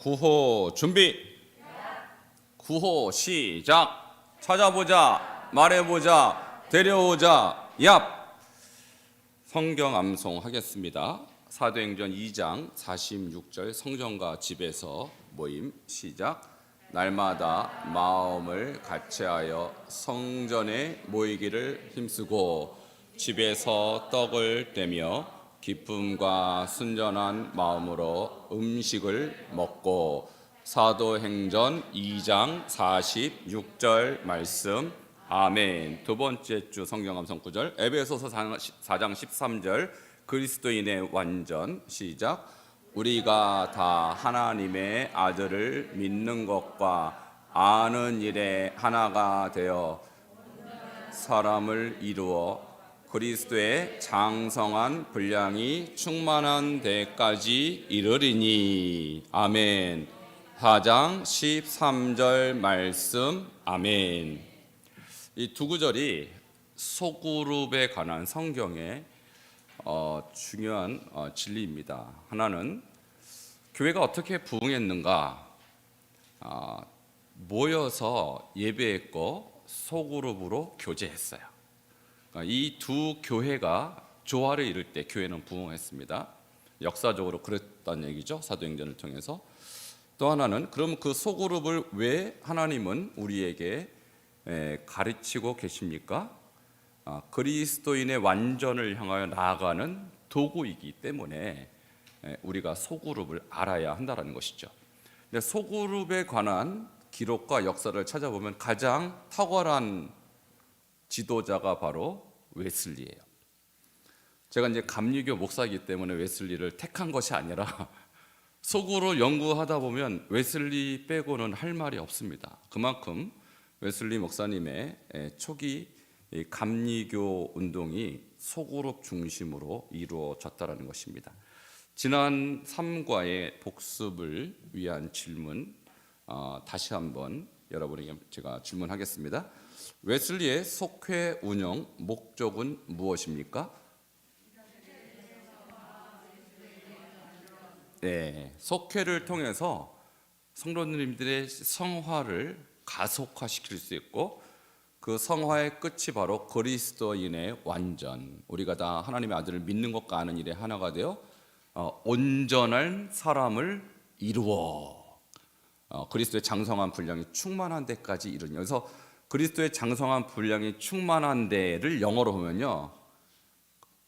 구호 준비. 구호 시작. 찾아보자, 말해보자, 데려오자, 얍. 성경 암송하겠습니다. 사도행전 2장 46절 성전과 집에서 모임 시작. 날마다 마음을 같이하여 성전에 모이기를 힘쓰고 집에서 떡을 떼며 기쁨과 순전한 마음으로 음식을 먹고. 사도행전 2장 46절 말씀. 아멘. 두 번째 주 성경 암송 구절 에베소서 4장 13절 그리스도인의 완전 시작. 우리가 다 하나님의 아들을 믿는 것과 아는 일에 하나가 되어 사람을 이루어 그리스도의 장성한 분량이 충만한 데까지 이르리니. 아멘. 4장 13절 말씀. 아멘. 이 두 구절이 소그룹에 관한 성경의 중요한 진리입니다. 하나는 교회가 어떻게 부흥했는가, 모여서 예배했고 소그룹으로 교제했어요. 이 두 교회가 조화를 이룰 때 교회는 부흥했습니다. 역사적으로 그랬다는 얘기죠. 사도행전을 통해서. 또 하나는 그럼 그 소그룹을 왜 하나님은 우리에게 가르치고 계십니까? 그리스도인의 완전을 향하여 나아가는 도구이기 때문에 우리가 소그룹을 알아야 한다는 것이죠. 근데 소그룹에 관한 기록과 역사를 찾아보면 가장 탁월한 지도자가 바로 웨슬리예요. 제가 이제 감리교 목사이기 때문에 웨슬리를 택한 것이 아니라 속으로 연구하다 보면 웨슬리 빼고는 할 말이 없습니다. 그만큼 웨슬리 목사님의 초기 감리교 운동이 소그룹 중심으로 이루어졌다는 것입니다. 지난 3과의 복습을 위한 질문, 다시 한번 여러분에게 제가 질문하겠습니다. 웨슬리의 속회 운영 목적은 무엇입니까? 네, 속회를 통해서 성도님들의 성화를 가속화시킬 수 있고, 그 성화의 끝이 바로 그리스도인의 완전, 우리가 다 하나님의 아들을 믿는 것과 아는 일에 하나가 되어 온전한 사람을 이루어 그리스도의 장성한 분량이 충만한 데까지 이르니. 그래서 그리스도의 장성한 분량이 충만한 데를 영어로 보면요,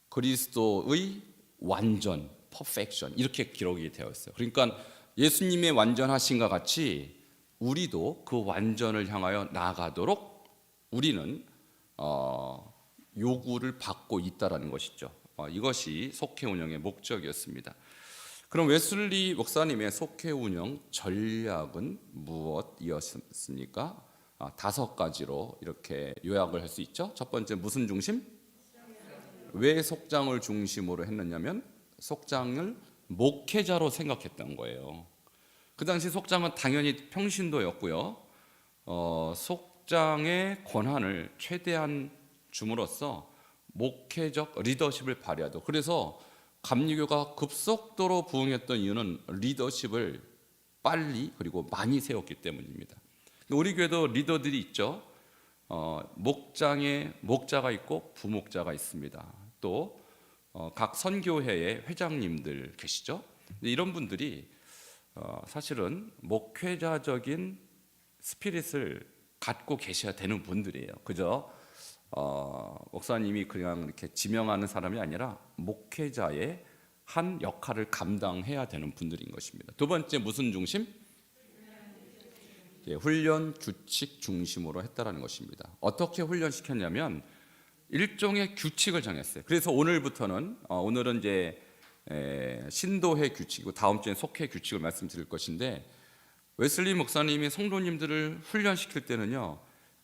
그리스도의 완전, perfection, 이렇게 기록이 되어 있어요. 그러니까 예수님의 완전하신과 같이 우리도 그 완전을 향하여 나아가도록 우리는 요구를 받고 있다라는 것이죠. 이것이 속회 운영의 목적이었습니다. 그럼 웨슬리 목사님의 속회 운영 전략은 무엇이었습니까? 5가지로 이렇게 요약을 할 수 있죠. 첫 번째, 무슨 중심? 왜 속장을 중심으로 했느냐면 속장을 목회자로 생각했던 거예요. 그 당시 속장은 당연히 평신도였고요. 속장의 권한을 최대한 줌으로써 목회적 리더십을 발휘하도록. 그래서 감리교가 급속도로 부흥했던 이유는 리더십을 빨리 그리고 많이 세웠기 때문입니다. 우리 교회도 리더들이 있죠. 목장에 목자가 있고 부목자가 있습니다. 또 각 선교회의 회장님들 계시죠. 이런 분들이 사실은 목회자적인 스피릿을 갖고 계셔야 되는 분들이에요. 그저 목사님이 그냥 이렇게 지명하는 사람이 아니라 목회자의 한 역할을 감당해야 되는 분들인 것입니다. 두 번째, 무슨 중심? 훈련 규칙 중심으로 했다라는 것입니다. 어떻게 훈련시켰냐면 일종의 규칙을 정했어요. 그래서 오늘은 이제 신도회 규칙이고 다음 주에 속회 규칙을 말씀드릴 것인데, 웨슬리 목사님이 성도님들을 훈련시킬 때는요,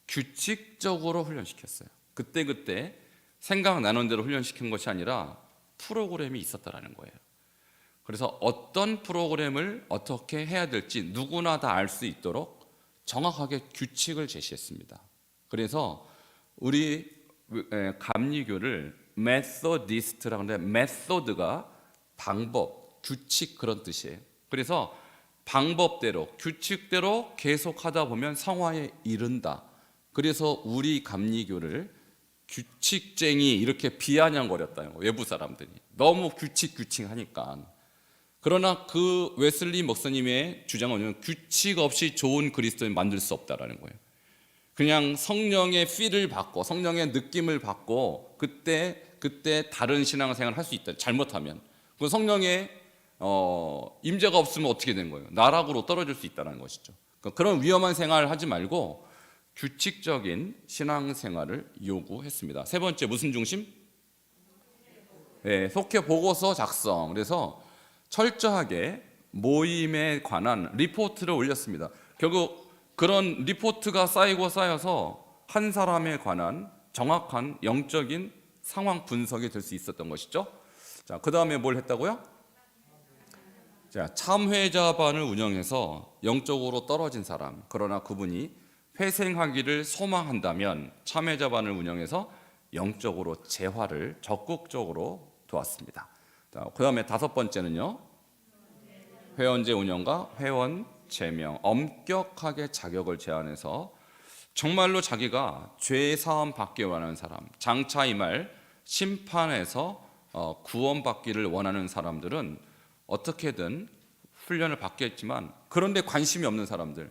규칙적으로 훈련시켰어요. 그때 생각나는 대로 훈련시킨 것이 아니라 프로그램이 있었다라는 거예요. 그래서 어떤 프로그램을 어떻게 해야 될지 누구나 다 알 수 있도록 정확하게 규칙을 제시했습니다. 그래서 우리 감리교를 메소디스트라고 하는데, 메소드가 방법, 규칙 그런 뜻이에요. 그래서 방법대로 규칙대로 계속하다 보면 성화에 이른다. 그래서 우리 감리교를 규칙쟁이 이렇게 비아냥거렸다. 외부 사람들이 너무 규칙하니까. 그러나 그 웨슬리 목사님의 주장은 뭐냐면 규칙 없이 좋은 그리스도인 만들 수 없다라는 거예요. 그냥 성령의 필을 받고 성령의 느낌을 받고 그때 다른 신앙생활을 할 수 있다. 잘못하면 그 성령의 임재가 없으면 어떻게 되는 거예요? 나락으로 떨어질 수 있다는 것이죠. 그러니까 그런 위험한 생활을 하지 말고 규칙적인 신앙생활을 요구했습니다. 세 번째 무슨 중심? 네, 속회 보고서 작성. 그래서 철저하게 모임에 관한 리포트를 올렸습니다. 결국 그런 리포트가 쌓여서 한 사람에 관한 정확한 영적인 상황 분석이 될 수 있었던 것이죠. 자, 그 다음에 뭘 했다고요? 자, 참회자반을 운영해서 영적으로 떨어진 사람, 그러나 그분이 회생하기를 소망한다면 참회자반을 운영해서 영적으로 재활을 적극적으로 도왔습니다. 자, 그 다음에 다섯 번째는요, 회원제 운영과 회원 제명, 엄격하게 자격을 제한해서 정말로 자기가 죄 사함 받기 원하는 사람, 장차 이 말 심판에서 구원받기를 원하는 사람들은 어떻게든 훈련을 받겠지만 그런데 관심이 없는 사람들,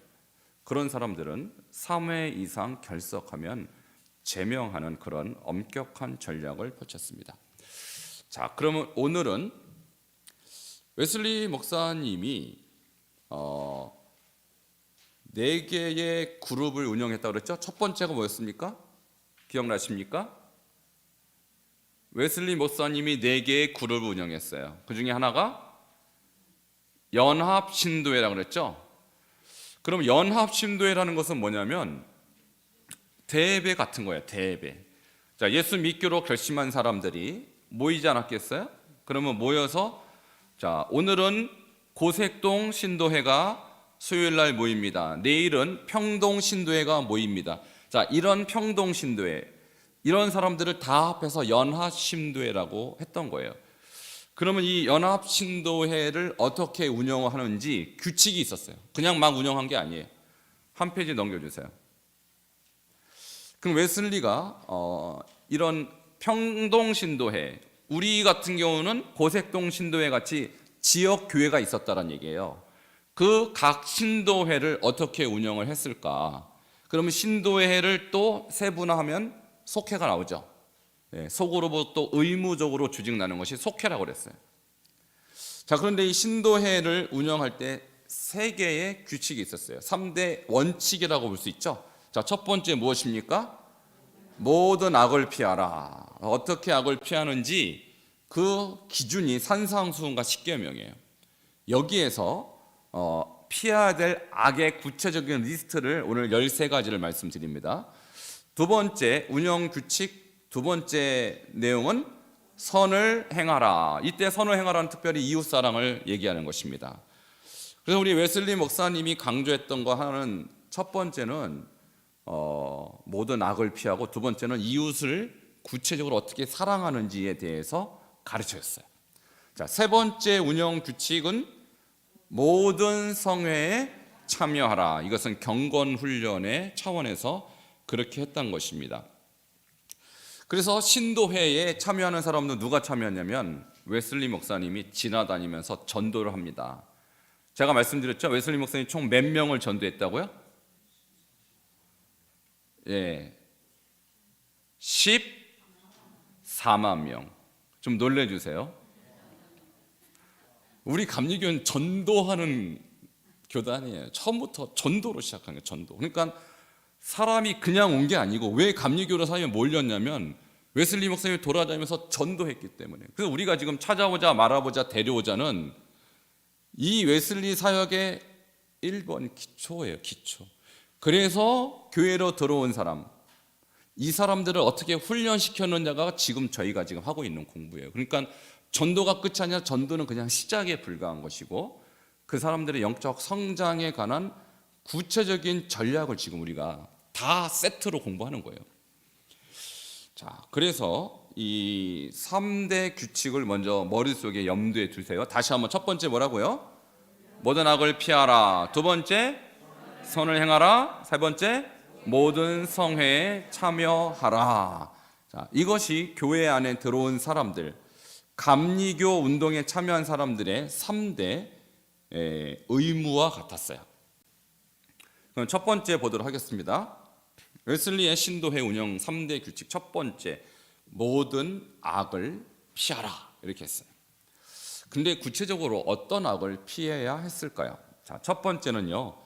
그런 사람들은 3회 이상 결석하면 제명하는 그런 엄격한 전략을 펼쳤습니다. 자, 그러면 오늘은 웨슬리 목사님이 4개의 그룹을 운영했다고 그랬죠? 첫 번째가 뭐였습니까? 기억나십니까? 웨슬리 목사님이 4개의 그룹을 운영했어요. 그 중에 하나가 연합신도회라고 그랬죠? 그럼 연합신도회라는 것은 뭐냐면 대회배 같은 거예요. 대회배. 자, 예수 믿기로 결심한 사람들이 모이지 않았겠어요? 그러면 모여서 자, 오늘은 고색동 신도회가 수요일 날 모입니다. 내일은 평동 신도회가 모입니다. 자, 이런 평동 신도회, 이런 사람들을 다 합해서 연합 신도회라고 했던 거예요. 그러면 이 연합 신도회를 어떻게 운영하는지 규칙이 있었어요. 그냥 막 운영한 게 아니에요. 한 페이지 넘겨주세요. 그럼 웨슬리가 이런 평동 신도회, 우리 같은 경우는 고색동 신도회 같이 지역 교회가 있었다는 얘기예요. 그 각 신도회를 어떻게 운영을 했을까? 그러면 신도회를 또 세분화하면 속회가 나오죠. 속으로부터 의무적으로 주직나는 것이 속회라고 그랬어요. 자, 그런데 이 신도회를 운영할 때 3개의 규칙이 있었어요. 3대 원칙이라고 볼 수 있죠. 자, 첫 번째 무엇입니까? 모든 악을 피하라. 어떻게 악을 피하는지 그 기준이 산상수훈과 십계명이에요. 여기에서 피해야 될 악의 구체적인 리스트를 오늘 13가지를 말씀드립니다. 두 번째 운영 규칙, 두 번째 내용은 선을 행하라. 이때 선을 행하라는 특별히 이웃사랑을 얘기하는 것입니다. 그래서 우리 웨슬리 목사님이 강조했던 거 하나는 첫 번째는 모든 악을 피하고 두 번째는 이웃을 구체적으로 어떻게 사랑하는지에 대해서 가르쳤어요. 자, 세 번째 운영 규칙은 모든 성회에 참여하라. 이것은 경건 훈련의 차원에서 그렇게 했던 것입니다. 그래서 신도회에 참여하는 사람도 누가 참여했냐면 웨슬리 목사님이 지나다니면서 전도를 합니다. 제가 말씀드렸죠? 웨슬리 목사님이 총 몇 명을 전도했다고요? 14만 명. 좀 놀래주세요. 우리 감리교는 전도하는 교단이에요. 처음부터 전도로 시작한 거예요. 전도. 그러니까 사람이 그냥 온 게 아니고 왜 감리교로 사이에 몰렸냐면 웨슬리 목사님이 돌아다니면서 전도했기 때문에. 그래서 우리가 지금 찾아오자 말아보자 데려오자는 이 웨슬리 사역의 1번 기초예요. 기초. 그래서 교회로 들어온 사람, 이 사람들을 어떻게 훈련시켰느냐가 지금 저희가 지금 하고 있는 공부예요. 그러니까 전도가 끝이 아니라 전도는 그냥 시작에 불과한 것이고 그 사람들의 영적 성장에 관한 구체적인 전략을 지금 우리가 다 세트로 공부하는 거예요. 자, 그래서 이 3대 규칙을 먼저 머릿속에 염두에 두세요. 다시 한번 첫 번째 뭐라고요? 모든 악을 피하라. 두 번째, 선을 행하라. 세 번째, 모든 성회에 참여하라. 자, 이것이 교회 안에 들어온 사람들, 감리교 운동에 참여한 사람들의 3대 의무와 같았어요. 그럼 첫 번째 보도록 하겠습니다. 웨슬리의 신도회 운영 3대 규칙 첫 번째, 모든 악을 피하라 이렇게 했어요. 근데 구체적으로 어떤 악을 피해야 했을까요? 자, 첫 번째는요,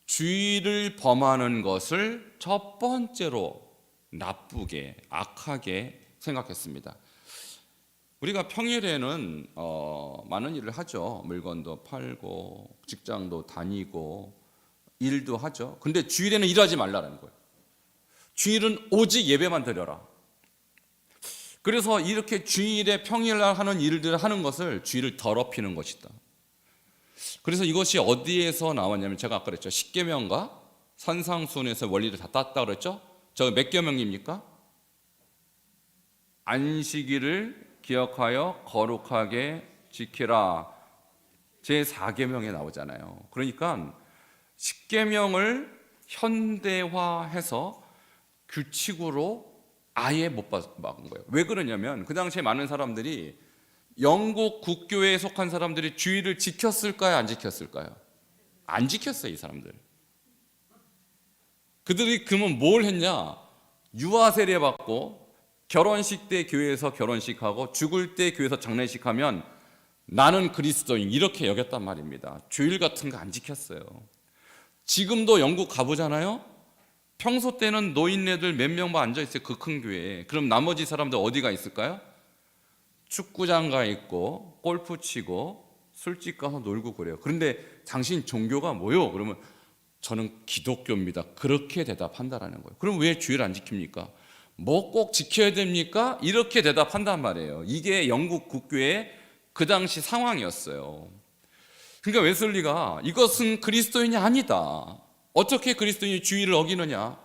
주의를 범하는 것을 첫 번째로 나쁘게, 악하게 생각했습니다. 우리가 평일에는 많은 일을 하죠. 물건도 팔고 직장도 다니고 일도 하죠. 근데 주일에는 일하지 말라는 거예요. 주일은 오직 예배만 드려라. 그래서 이렇게 주일에 평일날 하는 일들을 하는 것을 주일을 더럽히는 것이다. 그래서 이것이 어디에서 나왔냐면 제가 아까 그랬죠. 십계명과 산상수훈에서 원리를 다 땄다 그랬죠. 저 몇 계명입니까? 안식일을 기억하여 거룩하게 지키라. 제4계명에 나오잖아요. 그러니까 십계명을 현대화해서 규칙으로 아예 못 막은 거예요. 왜 그러냐면 그 당시에 많은 사람들이 영국 국교회에 속한 사람들이 주의를 지켰을까요? 안 지켰을까요? 안 지켰어요. 이 사람들. 그들이 그러면 뭘 했냐? 유아 세례 받고 결혼식 때 교회에서 결혼식하고 죽을 때 교회에서 장례식하면 나는 그리스도인 이렇게 여겼단 말입니다. 주일 같은 거 안 지켰어요. 지금도 영국 가보잖아요. 평소 때는 노인네들 몇 명만 앉아있어요. 그 큰 교회에. 그럼 나머지 사람들 어디가 있을까요? 축구장 가 있고 골프 치고 술집 가서 놀고 그래요. 그런데 당신 종교가 뭐요? 그러면 저는 기독교입니다. 그렇게 대답한다라는 거예요. 그럼 왜 주일 안 지킵니까? 뭐 꼭 지켜야 됩니까? 이렇게 대답한단 말이에요. 이게 영국 국교의 그 당시 상황이었어요. 그러니까 웨슬리가 이것은 그리스도인이 아니다. 어떻게 그리스도인이 주일을 어기느냐?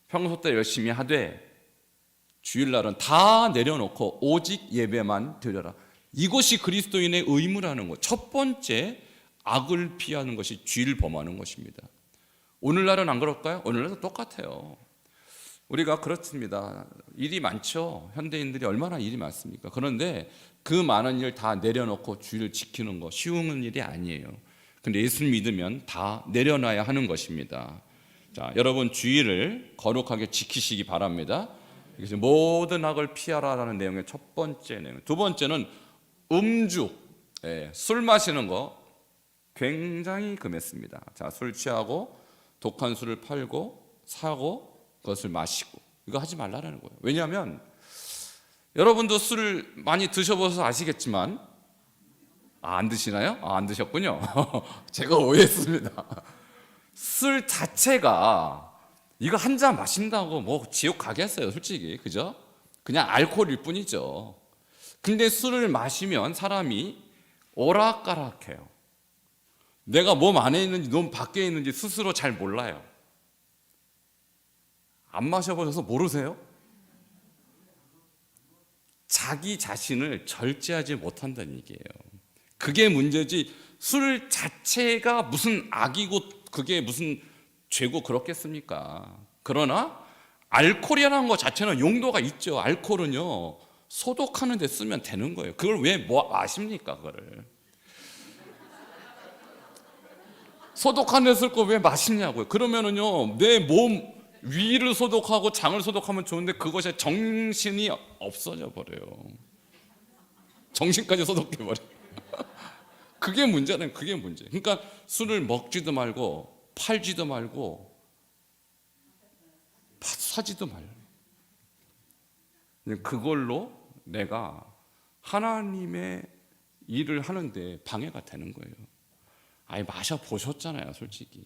평소 때 열심히 하되 주일날은 다 내려놓고 오직 예배만 드려라. 이것이 그리스도인의 의무라는 것. 첫 번째, 악을 피하는 것이 주일 범하는 것입니다. 오늘날은 안 그럴까요? 오늘날도 똑같아요. 우리가 그렇습니다. 일이 많죠. 현대인들이 얼마나 일이 많습니까? 그런데 그 많은 일 다 내려놓고 주일을 지키는 거 쉬운 일이 아니에요. 근데 예수를 믿으면 다 내려놔야 하는 것입니다. 자, 여러분 주일을 거룩하게 지키시기 바랍니다. 이것이 모든 악을 피하라라는 내용의 첫 번째 내용. 두 번째는 음주, 술 마시는 거 굉장히 금했습니다. 자, 술 취하고 독한 술을 팔고 사고 그것을 마시고 이거 하지 말라는 거예요. 왜냐하면 여러분도 술을 많이 드셔보셔서 아시겠지만 안 드시나요? 안 드셨군요. 제가 오해했습니다. 술 자체가 이거 한 잔 마신다고 뭐 지옥 가겠어요, 솔직히. 그죠? 그냥 알코올일 뿐이죠. 근데 술을 마시면 사람이 오락가락해요. 내가 몸 안에 있는지 몸 밖에 있는지 스스로 잘 몰라요. 안 마셔보셔서 모르세요? 자기 자신을 절제하지 못한다는 얘기예요. 그게 문제지 술 자체가 무슨 악이고 그게 무슨 죄고 그렇겠습니까? 그러나 알코올이라는 것 자체는 용도가 있죠. 알코올은요 소독하는 데 쓰면 되는 거예요. 그걸 왜 마십니까? 그거를 소독하는 데 쓸 거 왜 마시냐고요. 그러면은요 내 몸 위를 소독하고 장을 소독하면 좋은데 그것이 정신이 없어져 버려요. 정신까지 소독해 버려요. 그게 문제는 그게 문제. 그러니까 술을 먹지도 말고 팔지도 말고 사지도 말고 그걸로 내가 하나님의 일을 하는데 방해가 되는 거예요. 아니 마셔 보셨잖아요, 솔직히.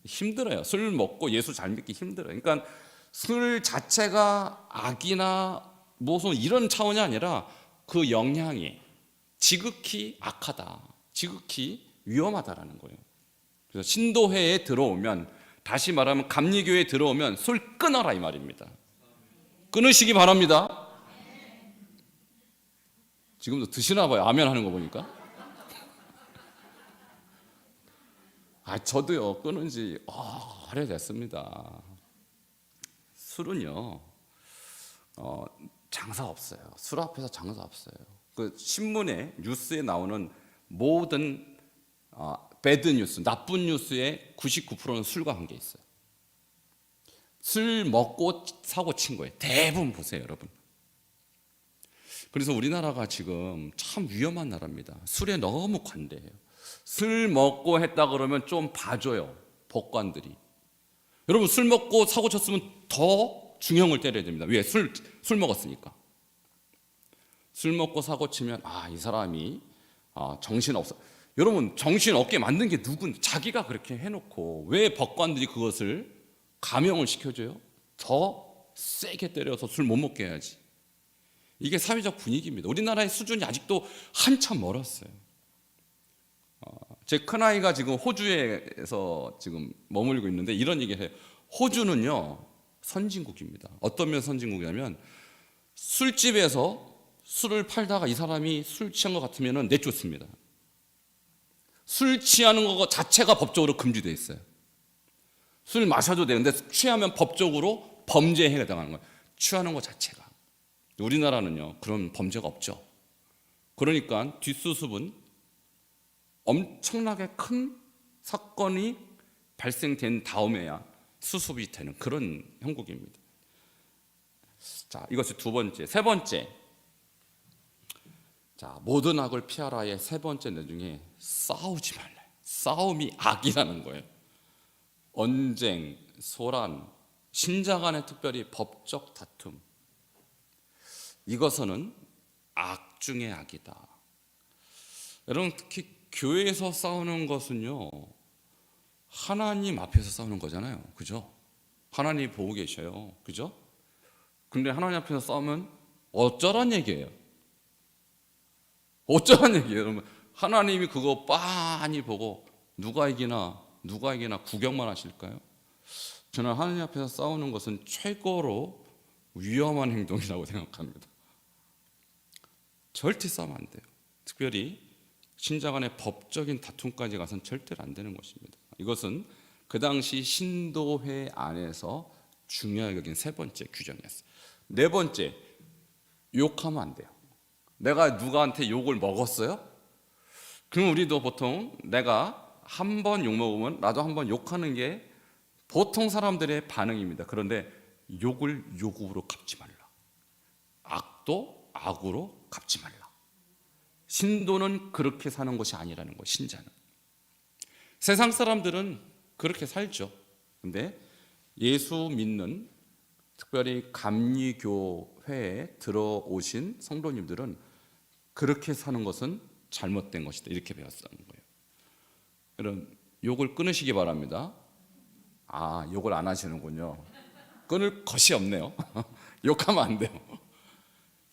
힘들어요. 술 먹고 예수 잘 믿기 힘들어요. 그러니까 술 자체가 악이나 무슨 이런 차원이 아니라 그 영향이 지극히 악하다, 지극히 위험하다라는 거예요. 그래서 신도회에 들어오면, 다시 말하면 감리교회에 들어오면 술 끊어라 이 말입니다. 끊으시기 바랍니다. 지금도 드시나 봐요. 아멘 하는 거 보니까. 저도요 끊은 지 오래됐습니다. 술은요 장사 없어요. 술 앞에서 장사 없어요. 그 신문에 뉴스에 나오는 모든 배드 뉴스, 나쁜 뉴스의 99%는 술과 관계 있어요. 술 먹고 사고 친 거예요. 대부분 보세요, 여러분. 그래서 우리나라가 지금 참 위험한 나라입니다. 술에 너무 관대해요. 술 먹고 했다 그러면 좀 봐줘요, 법관들이. 여러분, 술 먹고 사고 쳤으면 더 중형을 때려야 됩니다. 왜? 술 먹었으니까. 술 먹고 사고 치면 이 사람이 정신 없어. 여러분, 정신 없게 만든 게 누군? 자기가 그렇게 해놓고 왜 법관들이 그것을 감형을 시켜줘요? 더 세게 때려서 술 못 먹게 해야지. 이게 사회적 분위기입니다. 우리나라의 수준이 아직도 한참 멀었어요. 제 큰아이가 지금 호주에서 지금 머물고 있는데 이런 얘기를 해요. 호주는요 선진국입니다. 어떤 면 선진국이냐면 술집에서 술을 팔다가 이 사람이 술 취한 것 같으면 내쫓습니다. 술 취하는 거 자체가 법적으로 금지되어 있어요. 술 마셔도 되는데 취하면 법적으로 범죄에 해당하는 거예요. 취하는 것 자체가. 우리나라는요 그런 범죄가 없죠. 그러니까 뒷수습은 엄청나게 큰 사건이 발생된 다음에야 수습이 되는 그런 형국입니다. 자, 이것이 두 번째. 세 번째, 자, 모든 악을 피하라의 세 번째 내중에 싸우지 말라. 싸움이 악이라는 거예요. 언쟁, 소란, 신자 간의 특별히 법적 다툼, 이것은 악 중의 악이다. 여러분, 특히 교회에서 싸우는 것은요 하나님 앞에서 싸우는 거잖아요, 그죠? 하나님 보고 계셔요, 그죠? 근데 하나님 앞에서 싸우면 어쩌란 얘기예요? 어쩌란 얘기예요, 여러분? 하나님이 그거 빤히 보고 누가 이기나 구경만 하실까요? 저는 하나님 앞에서 싸우는 것은 최고로 위험한 행동이라고 생각합니다. 절대 싸우면 안 돼요. 특별히 신자 간의 법적인 다툼까지 가서는 절대로 안 되는 것입니다. 이것은 그 당시 신도회 안에서 중요하게 여긴 세 번째 규정이었어요. 네 번째, 욕하면 안 돼요. 내가 누구한테 욕을 먹었어요? 그럼 우리도 보통 내가 한 번 욕 먹으면 나도 한 번 욕하는 게 보통 사람들의 반응입니다. 그런데 욕을 욕으로 갚지 말라. 악도 악으로 갚지 말라. 신도는 그렇게 사는 것이 아니라는 거, 신자는. 세상 사람들은 그렇게 살죠. 근데 예수 믿는 특별히 감리교회에 들어오신 성도님들은 그렇게 사는 것은 잘못된 것이다, 이렇게 배웠다는 거예요. 여러분, 욕을 끊으시기 바랍니다. 욕을 안 하시는군요. 끊을 것이 없네요. 욕하면 안 돼요.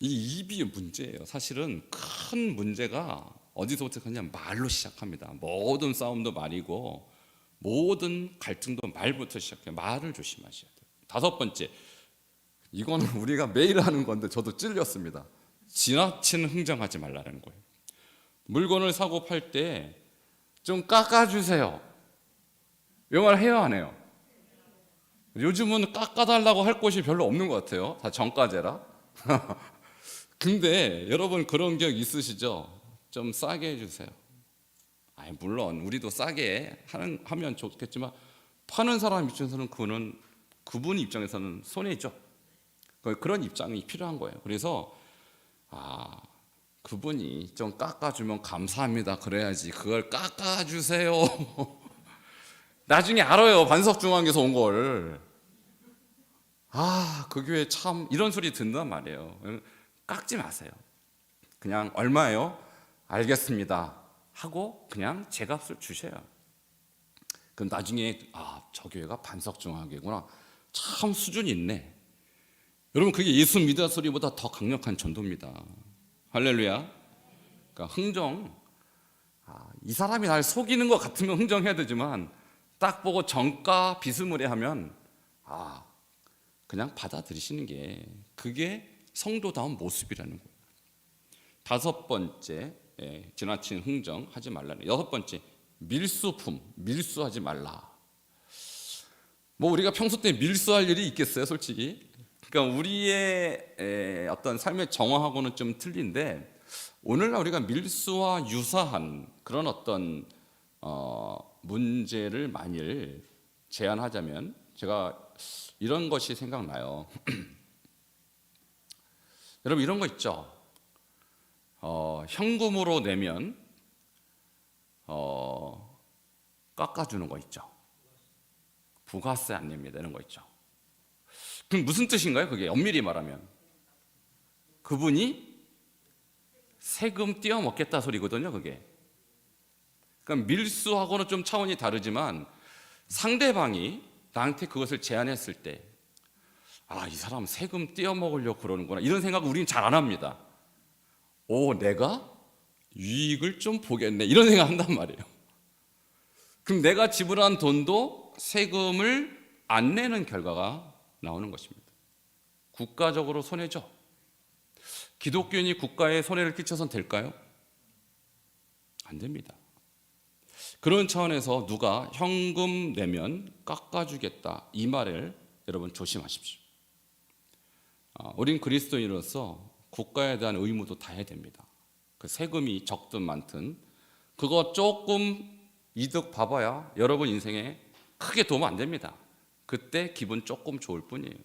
이 입이 문제예요. 사실은 큰 문제가 어디서부터 그냥 말로 시작합니다. 모든 싸움도 말이고 모든 갈등도 말부터 시작해요. 말을 조심하셔야 돼요. 다섯 번째, 이거는 우리가 매일 하는 건데 저도 찔렸습니다. 지나친 흥정하지 말라는 거예요. 물건을 사고 팔 때 좀 깎아주세요. 이 말 해요, 안 해요? 요즘은 깎아달라고 할 곳이 별로 없는 것 같아요. 다 정가제라. 근데 여러분 그런 격 있으시죠? 좀 싸게 해주세요. 물론 우리도 싸게 하면 좋겠지만 파는 사람 입장에서는 그분 입장에서는 손해죠. 그런 입장이 필요한 거예요. 그래서 그분이 좀 깎아주면 감사합니다 그래야지 그걸 깎아주세요. 나중에 알아요, 반석중앙에서 온 걸. 그 교회 참 이런 소리 듣는단 말이에요. 깎지 마세요. 그냥 얼마예요? 알겠습니다 하고 그냥 제 값을 주셔요. 그럼 나중에 저 교회가 반석중앙교회구나, 참 수준이 있네. 여러분, 그게 예수 믿으라 소리보다 더 강력한 전도입니다. 할렐루야. 그러니까 흥정, 이 사람이 날 속이는 것 같으면 흥정해야 되지만 딱 보고 정가 비스무리하면 그냥 받아들이시는 게 그게 성도다운 모습이라는 거예요. 다섯 번째, 지나친 흥정하지 말라는. 여섯 번째, 밀수품, 밀수하지 말라. 뭐 우리가 평소 때 밀수할 일이 있겠어요, 솔직히. 그러니까 우리의 어떤 삶의 정황하고는 좀 틀린데, 오늘날 우리가 밀수와 유사한 그런 어떤 문제를 만일 제안하자면 제가 이런 것이 생각나요. 여러분, 이런 거 있죠. 현금으로 내면 깎아주는 거 있죠. 부가세 안 냅니다. 이런 거 있죠. 그럼 무슨 뜻인가요? 그게 엄밀히 말하면 그분이 세금 떼어먹겠다 소리거든요. 그게. 그러니까 밀수하고는 좀 차원이 다르지만 상대방이 나한테 그것을 제안했을 때, 아, 이 사람 세금 떼어먹으려고 그러는구나, 이런 생각을 우리는 잘 안 합니다. 내가 유익을 좀 보겠네, 이런 생각 한단 말이에요. 그럼 내가 지불한 돈도 세금을 안 내는 결과가 나오는 것입니다. 국가적으로 손해죠. 기독교인이 국가에 손해를 끼쳐선 될까요? 안 됩니다. 그런 차원에서 누가 현금 내면 깎아주겠다, 이 말을 여러분 조심하십시오. 우린 그리스도인으로서 국가에 대한 의무도 다 해야 됩니다. 그 세금이 적든 많든 그거 조금 이득 봐봐야 여러분 인생에 크게 도움 안 됩니다. 그때 기분 조금 좋을 뿐이에요.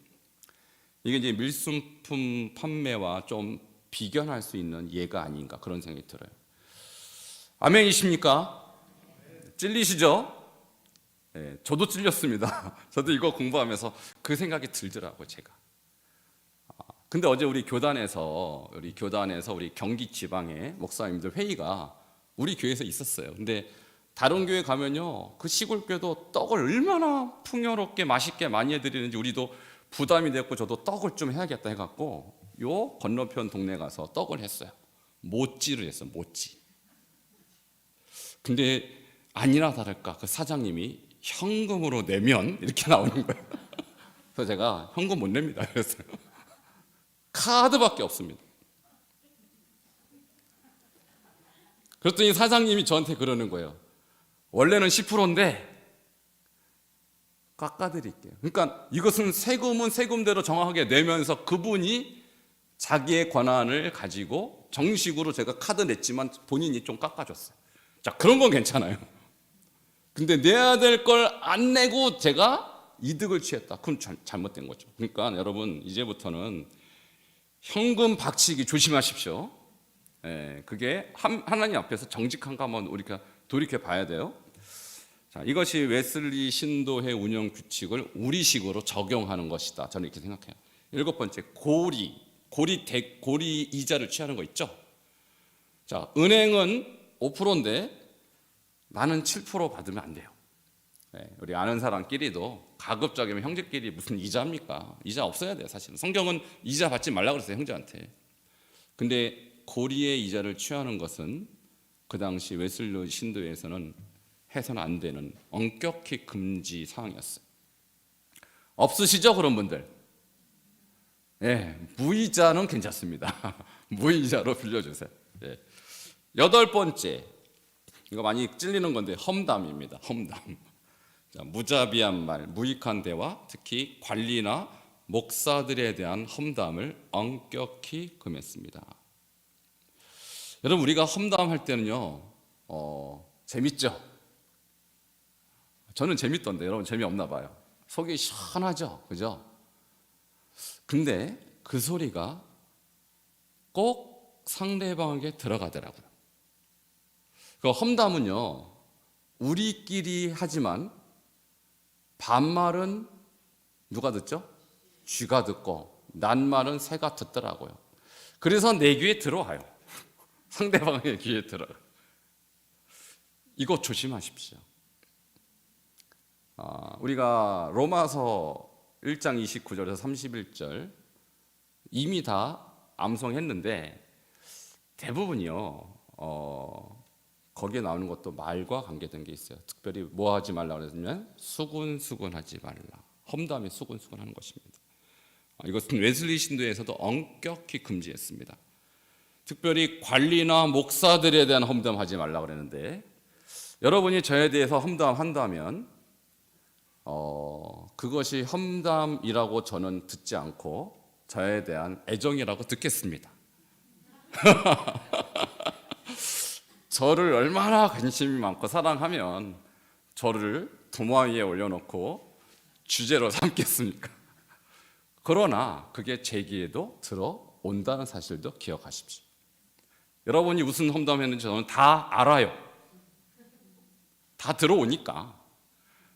이게 이제 밀수품 판매와 좀 비견할 수 있는 예가 아닌가, 그런 생각이 들어요. 아멘이십니까? 찔리시죠? 네, 저도 찔렸습니다. 저도 이거 공부하면서 그 생각이 들더라고요, 제가. 근데 어제 우리 교단에서 우리 경기 지방의 목사님들 회의가 우리 교회에서 있었어요. 근데 다른 교회 가면요, 그 시골 교회도 떡을 얼마나 풍요롭게 맛있게 많이 해드리는지 우리도 부담이 됐고, 저도 떡을 좀 해야겠다 해갖고 요 건너편 동네 가서 떡을 했어요. 모찌를 했어요. 모찌. 근데 아니나 다를까 그 사장님이 현금으로 내면 이렇게 나오는 거예요. 그래서 제가 현금 못 냅니다 그랬어요. 카드밖에 없습니다. 그랬더니 사장님이 저한테 그러는 거예요. 원래는 10%인데 깎아드릴게요. 그러니까 이것은 세금은 세금대로 정확하게 내면서 그분이 자기의 권한을 가지고 정식으로 제가 카드 냈지만 본인이 좀 깎아줬어요. 자, 그런 건 괜찮아요. 근데 내야 될 걸 안 내고 제가 이득을 취했다. 그건 잘못된 거죠. 그러니까 여러분, 이제부터는 현금 박치기 조심하십시오. 그게 하나님 앞에서 정직한가 한번 우리가 돌이켜 봐야 돼요. 자, 이것이 웨슬리 신도회 운영 규칙을 우리식으로 적용하는 것이다. 저는 이렇게 생각해요. 7번째, 고리 이자를 취하는 거 있죠. 자, 은행은 5%인데 나는 7% 받으면 안 돼요. 우리 아는 사람끼리도 가급적이면 형제끼리 무슨 이자입니까? 이자 없어야 돼요. 사실은 성경은 이자 받지 말라고 그랬어요, 형제한테. 근데 고리의 이자를 취하는 것은 그 당시 웨슬리 신도에서는 해서는 안 되는 엄격히 금지 사항이었어요. 없으시죠, 그런 분들? 무이자는 괜찮습니다. 무이자로 빌려주세요. 8번째, 이거 많이 찔리는 건데 험담입니다. 험담. 자, 무자비한 말, 무익한 대화, 특히 관리나 목사들에 대한 험담을 엄격히 금했습니다. 여러분, 우리가 험담할 때는요, 재밌죠? 저는 재밌던데 여러분 재미없나 봐요. 속이 시원하죠, 그죠? 근데 그 소리가 꼭 상대방에게 들어가더라고요. 그 험담은요, 우리끼리 하지만 반말은 누가 듣죠? 쥐가 듣고 낱말은 새가 듣더라고요. 그래서 내 귀에 들어와요. 상대방의 귀에 들어요. 이거 조심하십시오. 우리가 로마서 1장 29절에서 31절 이미 다 암송했는데 대부분이요, 거기에 나오는 것도 말과 관계된 게 있어요. 특별히 뭐 하지 말라 그러면 수군수군하지 말라. 험담에 수군수군하는 것입니다. 이것은 웨슬리 신도에서도 엄격히 금지했습니다. 특별히 관리나 목사들에 대한 험담하지 말라 그랬는데, 여러분이 저에 대해서 험담한다면 그것이 험담이라고 저는 듣지 않고 저에 대한 애정이라고 듣겠습니다. 저를 얼마나 관심이 많고 사랑하면 저를 도마 위에 올려놓고 주제로 삼겠습니까? 그러나 그게 제기에도 들어온다는 사실도 기억하십시오. 여러분이 무슨 험담했는지 저는 다 알아요. 다 들어오니까.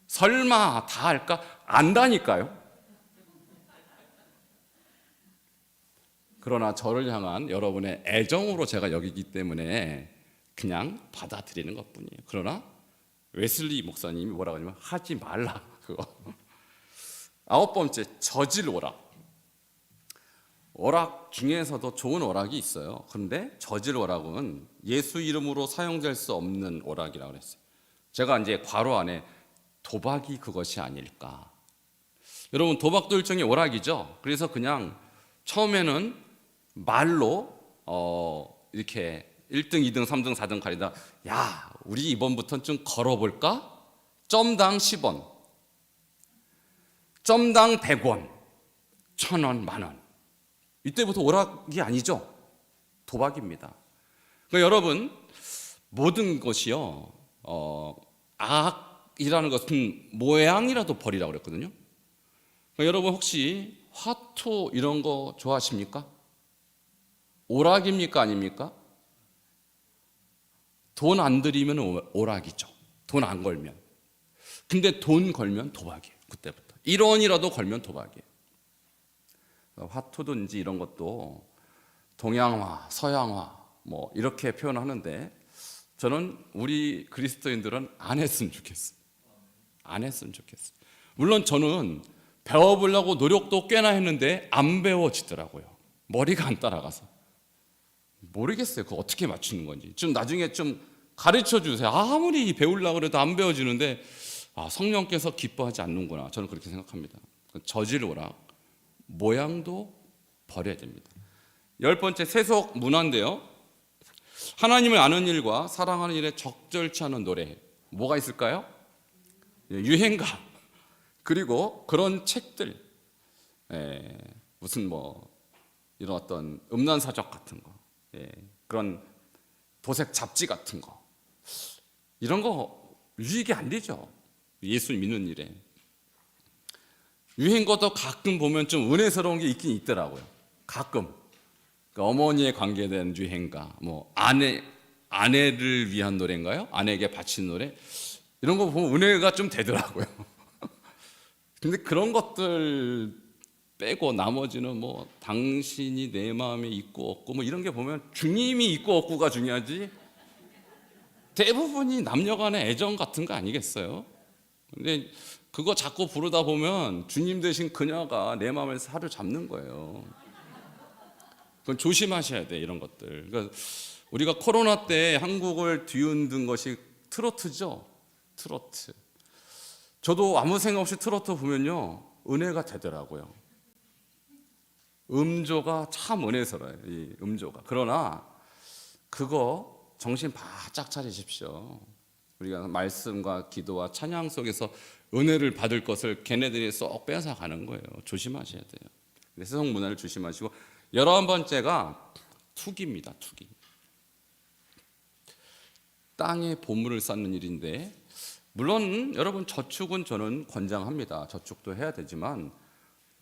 설마 다 알까? 안다니까요. 그러나 저를 향한 여러분의 애정으로 제가 여기기 때문에 그냥 받아들이는 것뿐이에요. 그러나 웨슬리 목사님이 뭐라고 하냐면 하지 말라 그거. 9번째, 저질 오락. 오락 중에서도 좋은 오락이 있어요. 그런데 저질 오락은 예수 이름으로 사용될 수 없는 오락이라고 그랬어요. 제가 이제 괄호 안에 도박이 그것이 아닐까. 여러분, 도박도 일종의 오락이죠. 그래서 그냥 처음에는 말로 이렇게 1등, 2등, 3등, 4등 가리다 야, 우리 이번부터는 좀 걸어볼까? 점당 10원, 점당 100원, 1000원, 만원. 이때부터 오락이 아니죠. 도박입니다. 그러니까 여러분, 모든 것이요, 악이라는 것은 모양이라도 버리라고 그랬거든요. 그러니까 여러분 혹시 화투 이런 거 좋아하십니까? 오락입니까? 아닙니까? 돈 안 들이면 오락이죠. 돈 안 걸면. 근데 돈 걸면 도박이에요. 그때부터 1원이라도 걸면 도박이에요. 화투든지 이런 것도 동양화, 서양화 뭐 이렇게 표현하는데 저는 우리 그리스도인들은 안 했으면 좋겠어요. 안 했으면 좋겠어요. 물론 저는 배워보려고 노력도 꽤나 했는데 안 배워지더라고요. 머리가 안 따라가서. 모르겠어요. 그거 어떻게 맞추는 건지. 좀 나중에 좀 가르쳐 주세요. 아무리 배우려고 해도 안 배워지는데 성령께서 기뻐하지 않는구나. 저는 그렇게 생각합니다. 저질 오락, 모양도 버려야 됩니다. 10번째, 세속 문화인데요. 하나님을 아는 일과 사랑하는 일에 적절치 않은 노래. 뭐가 있을까요? 유행가. 그리고 그런 책들. 무슨 뭐 이런 어떤 음란사적 같은 거. 그런 도색 잡지 같은 거. 이런 거 유익이 안 되죠. 예수 믿는 일에. 유행가도 가끔 보면 좀 은혜스러운 게 있긴 있더라고요. 가끔. 그러니까 어머니에 관계된 유행가, 뭐 아내를 위한 노래인가요? 아내에게 바친 노래? 이런 거 보면 은혜가 좀 되더라고요. 근데 그런 것들 빼고 나머지는 뭐 당신이 내 마음에 있고 없고 뭐 이런 게 보면 주님이 있고 없고가 중요하지 대부분이 남녀간의 애정 같은 거 아니겠어요? 근데 그거 자꾸 부르다 보면 주님 대신 그녀가 내 마음을 사로잡는 거예요. 그건 조심하셔야 돼, 이런 것들. 그러니까 우리가 코로나 때 한국을 뒤흔든 것이 트로트죠. 트로트. 저도 아무 생각 없이 트로트 보면요, 은혜가 되더라고요. 음조가 참 은혜스러워요, 이 음조가. 그러나 그거 정신 바짝 차리십시오. 우리가 말씀과 기도와 찬양 속에서 은혜를 받을 것을 걔네들이 쏙 빼앗아 가는 거예요. 조심하셔야 돼요. 세속 문화를 조심하시고, 11번째가 투기입니다. 투기. 땅에 보물을 쌓는 일인데, 물론 여러분 저축은 저는 권장합니다. 저축도 해야 되지만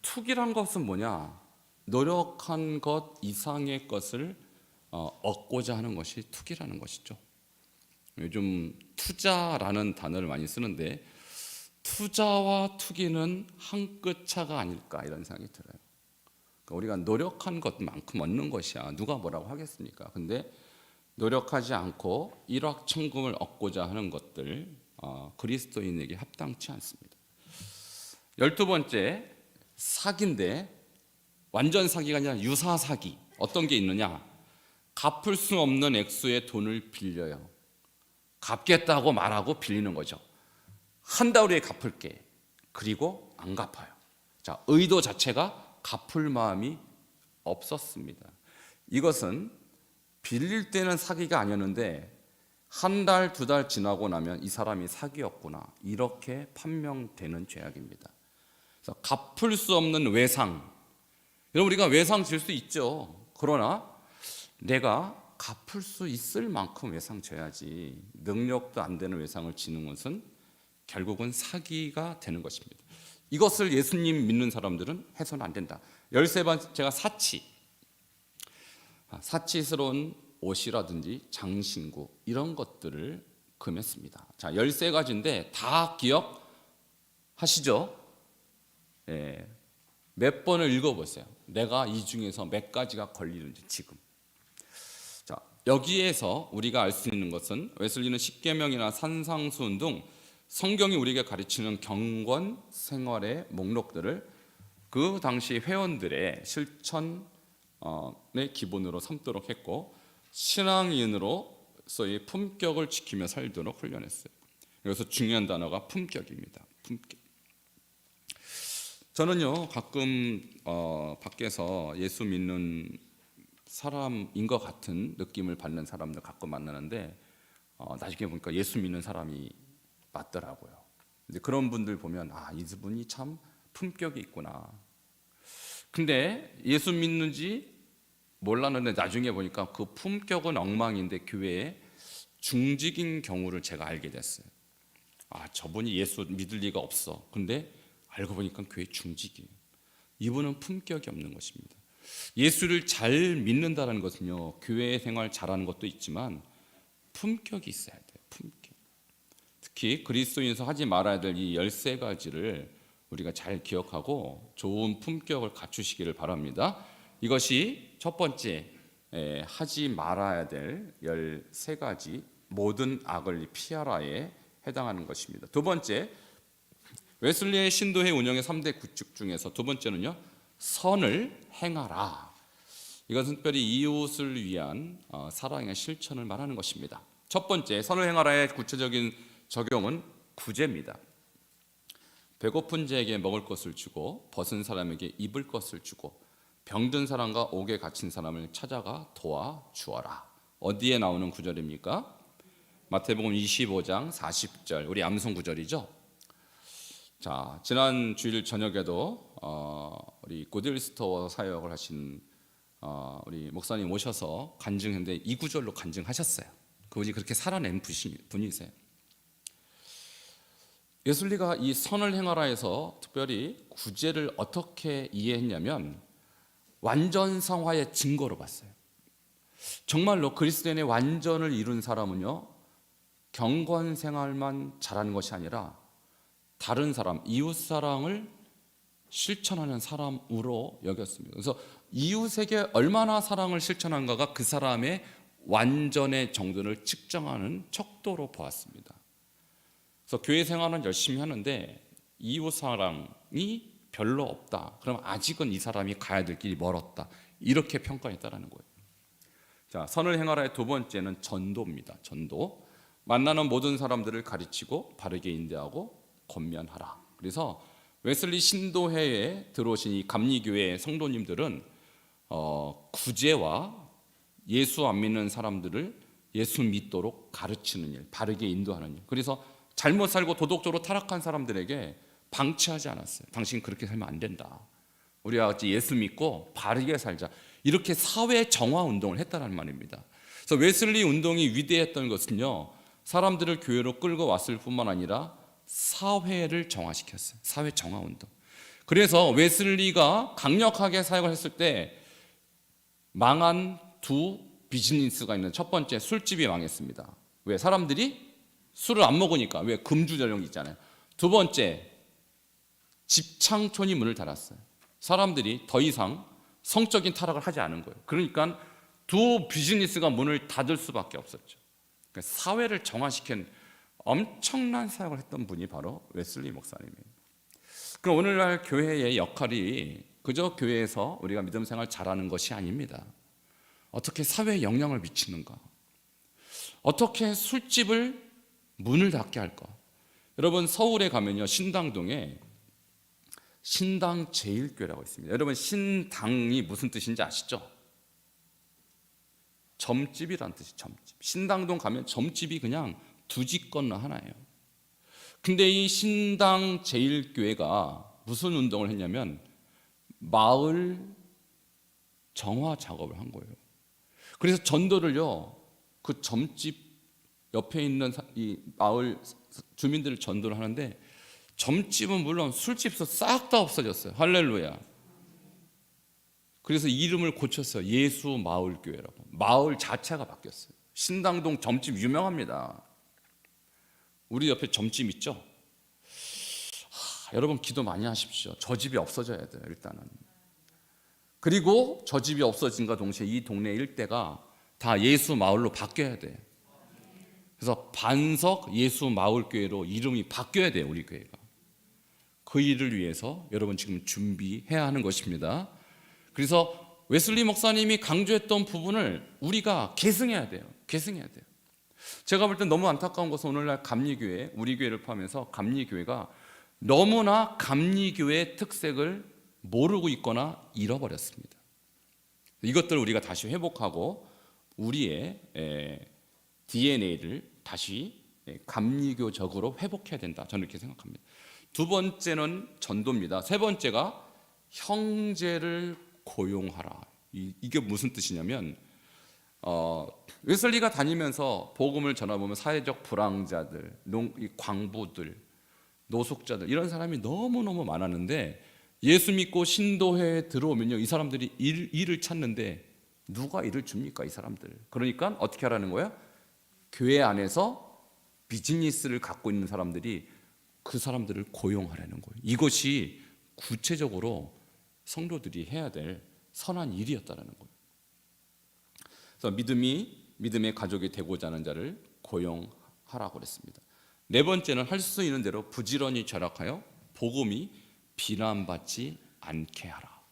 투기란 것은 뭐냐? 노력한 것 이상의 것을 얻고자 하는 것이 투기라는 것이죠. 요즘 투자라는 단어를 많이 쓰는데 투자와 투기는 한 끗 차가 아닐까 이런 생각이 들어요. 그러니까 우리가 노력한 것만큼 얻는 것이야. 누가 뭐라고 하겠습니까? 근데 노력하지 않고 일확천금을 얻고자 하는 것들 그리스도인에게 합당치 않습니다. 12번째, 사기인데 완전 사기가 아니라 유사 사기. 어떤 게 있느냐? 갚을 수 없는 액수의 돈을 빌려요. 갚겠다고 말하고 빌리는 거죠. 한 달 후에 갚을게. 그리고 안 갚아요. 자, 의도 자체가 갚을 마음이 없었습니다. 이것은 빌릴 때는 사기가 아니었는데 한 달, 두 달 지나고 나면 이 사람이 사기였구나, 이렇게 판명되는 죄악입니다. 그래서 갚을 수 없는 외상. 여러분, 우리가 외상 질 수 있죠. 그러나 내가 갚을 수 있을 만큼 외상 져야지, 능력도 안 되는 외상을 지는 것은 결국은 사기가 되는 것입니다. 이것을 예수님 믿는 사람들은 해서는 안 된다. 13번째가 사치스러운 옷이라든지 장신구, 이런 것들을 금했습니다. 자, 13가지인데 다 기억하시죠? 예. 몇 번을 읽어보세요. 내가 이 중에서 몇 가지가 걸리는지 지금. 자, 여기에서 우리가 알 수 있는 것은 웨슬리는 십계명이나 산상수훈 등 성경이 우리에게 가르치는 경건 생활의 목록들을 그 당시 회원들의 실천의 기본으로 삼도록 했고, 신앙인으로서의 품격을 지키며 살도록 훈련했어요. 여기서 중요한 단어가 품격입니다. 품격. 저는요, 가끔 밖에서 예수 믿는 사람인 것 같은 느낌을 받는 사람들 가끔 만나는데, 나중에 보니까 예수 믿는 사람이 맞더라고요. 근데 그런 분들 보면 이분이 참 품격이 있구나. 근데 예수 믿는지 몰랐는데 나중에 보니까 그 품격은 엉망인데 교회에 중직인 경우를 제가 알게 됐어요. 저분이 예수 믿을 리가 없어. 근데 알고 보니까 교회 중직이에요. 이분은 품격이 없는 것입니다. 예수를 잘 믿는다는 것은요, 교회 생활 잘하는 것도 있지만 품격이 있어야 돼요. 품격. 특히 그리스도인에서 하지 말아야 될 이 13가지를 우리가 잘 기억하고 좋은 품격을 갖추시기를 바랍니다. 이것이 첫 번째, 하지 말아야 될 13가지 모든 악을 피하라에 해당하는 것입니다. 두 번째, 웨슬리의 신도회 운영의 3대 구축 중에서 두 번째는요, 선을 행하라. 이것은 특별히 이웃을 위한 사랑의 실천을 말하는 것입니다. 첫 번째, 선을 행하라의 구체적인 적용은 구제입니다. 배고픈 자에게 먹을 것을 주고, 벗은 사람에게 입을 것을 주고, 병든 사람과 옥에 갇힌 사람을 찾아가 도와주어라. 어디에 나오는 구절입니까? 마태복음 25장 40절, 우리 암송 구절이죠. 자, 지난 주일 저녁에도 우리 고딜스토어 사역을 하신 우리 목사님 오셔서 간증했는데 이 구절로 간증하셨어요. 그분이 그렇게 살아낸 분이세요. 웨슬리가 이 선을 행하라에서 특별히 구제를 어떻게 이해했냐면 완전성화의 증거로 봤어요. 정말로 그리스도인의 완전을 이룬 사람은요, 경건 생활만 잘하는 것이 아니라 다른 사람, 이웃 사랑을 실천하는 사람으로 여겼습니다. 그래서 이웃에게 얼마나 사랑을 실천한가가 그 사람의 완전의 정도를 측정하는 척도로 보았습니다. 그래서 교회 생활은 열심히 하는데 이웃 사랑이 별로 없다. 그럼 아직은 이 사람이 가야 될 길이 멀었다. 이렇게 평가했다라는 거예요. 자, 선을 행하라의 두 번째는 전도입니다. 전도. 만나는 모든 사람들을 가르치고 바르게 인도하고 권면하라. 그래서 웨슬리 신도회에 들어오신 이 감리교회 성도님들은 구제와 예수 안 믿는 사람들을 예수 믿도록 가르치는 일, 바르게 인도하는 일. 그래서 잘못 살고 도덕적으로 타락한 사람들에게 방치하지 않았어요. 당신 그렇게 살면 안 된다. 우리와 같이 예수 믿고 바르게 살자. 이렇게 사회 정화 운동을 했다는 말입니다. 그래서 웨슬리 운동이 위대했던 것은요, 사람들을 교회로 끌고 왔을 뿐만 아니라 사회를 정화시켰어요. 사회 정화 운동. 그래서 웨슬리가 강력하게 사역을 했을 때 망한 두 비즈니스가 있는, 첫 번째 술집이 망했습니다. 왜? 사람들이 술을 안 먹으니까. 왜? 금주전령이 있잖아요. 두 번째, 집창촌이 문을 닫았어요. 사람들이 더 이상 성적인 타락을 하지 않은 거예요. 그러니까 두 비즈니스가 문을 닫을 수밖에 없었죠. 그러니까 사회를 정화시킨 엄청난 사역을 했던 분이 바로 웨슬리 목사님이에요. 그럼 오늘날 교회의 역할이 그저 교회에서 우리가 믿음 생활 잘하는 것이 아닙니다. 어떻게 사회에 영향을 미치는가? 어떻게 술집을 문을 닫게 할까? 여러분, 서울에 가면요, 신당동에 신당 제일교회라고 있습니다. 여러분, 신당이 무슨 뜻인지 아시죠? 점집이란 뜻이 점집. 신당동 가면 점집이 그냥 두 집 건너 하나예요. 근데 이 신당 제일교회가 무슨 운동을 했냐면 마을 정화 작업을 한 거예요. 그래서 전도를요, 그 점집 옆에 있는 이 마을 주민들을 전도를 하는데, 점집은 물론 술집도 싹 다 없어졌어요. 할렐루야. 그래서 이름을 고쳤어요. 예수 마을교회라고. 마을 자체가 바뀌었어요. 신당동 점집 유명합니다. 우리 옆에 점집 있죠? 여러분 기도 많이 하십시오. 저 집이 없어져야 돼요, 일단은. 그리고 저 집이 없어진과 동시에 이 동네 일대가 다 예수 마을로 바뀌어야 돼요. 그래서 반석 예수 마을교회로 이름이 바뀌어야 돼요, 우리 교회가. 그 일을 위해서 여러분 지금 준비해야 하는 것입니다. 그래서 웨슬리 목사님이 강조했던 부분을 우리가 계승해야 돼요. 계승해야 돼요. 제가 볼 때 너무 안타까운 것은 오늘날 감리교회, 우리 교회를 포함해서 감리교회가 너무나 감리교회의 특색을 모르고 있거나 잃어버렸습니다. 이것들을 우리가 다시 회복하고 우리의 DNA를 다시 감리교적으로 회복해야 된다, 저는 이렇게 생각합니다. 두 번째는 전도입니다. 세 번째가 형제를 고용하라. 이게 무슨 뜻이냐면 웨슬리가 다니면서 복음을 전하보면 사회적 불황자들, 광부들, 노숙자들, 이런 사람이 너무너무 많았는데, 예수 믿고 신도회에 들어오면요, 이 사람들이 일을 찾는데 누가 일을 줍니까, 이 사람들. 그러니까 어떻게 하라는 거야? 교회 안에서 비즈니스를 갖고 있는 사람들이 그 사람들을 고용하라는 거예요. 이것이 구체적으로 성도들이 해야 될 선한 일이었다는 거예요. 그래서 믿음의 가족이 되고자 하는 자를 고용하라고 그랬습니다. 네 번째는 할 수 있는 대로 부지런히 절약하여 복음이 비난받지 않게 하라.